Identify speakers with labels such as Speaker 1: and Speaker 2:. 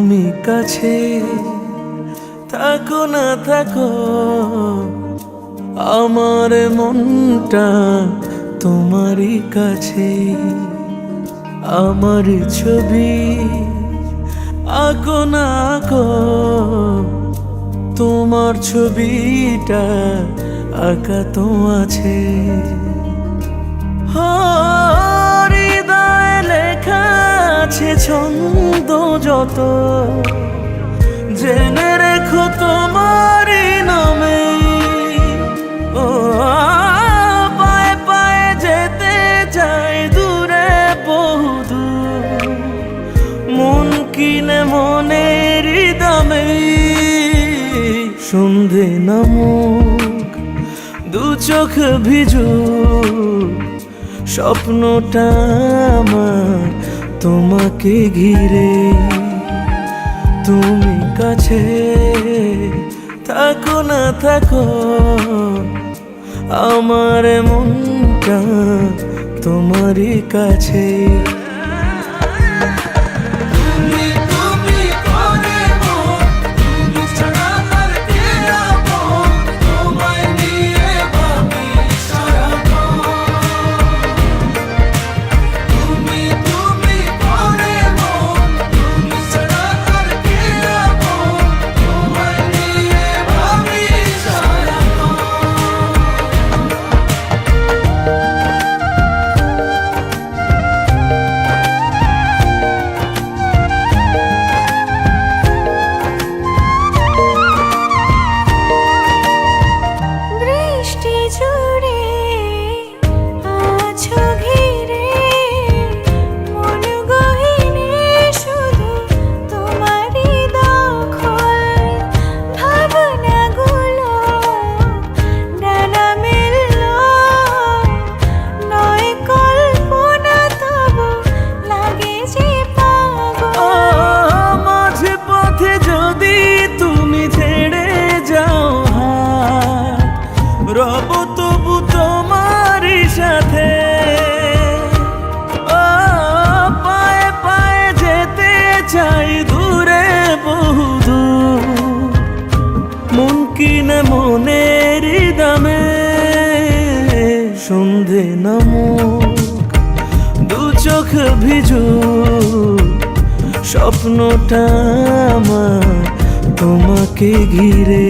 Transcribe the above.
Speaker 1: তুমি কাছে থাকো না থাকো, আমার মনটা তোমারই কাছে। আমার ছবি আঁকো না আঁকো, তোমার ছবিটা আঁকা তো আছে। হৃদয়ে লেখা আছে ছন্দ যত, জেনে রেখো তোমারই নামে। ও পায়ে পায়ে যেতে চাই দূরে বহুদূর, মন কিনে মনের দামে। সন্ধে নামুক দু চোখ ভিজু, স্বপ্নটা আমার তোমাকে ঘিরে। তুমি কাছে থাকো না থাকো, আমার মনটা তোমারই কাছে। রব তবু তোমারই সাথে, ও পায়ে পায়ে যেতে চাই দূরে বহুদূর, মন কিনে মনের দামে। সন্ধে নামুক দু চোখ ভিজু, স্বপ্নটা আমার তোমাকে ঘিরে।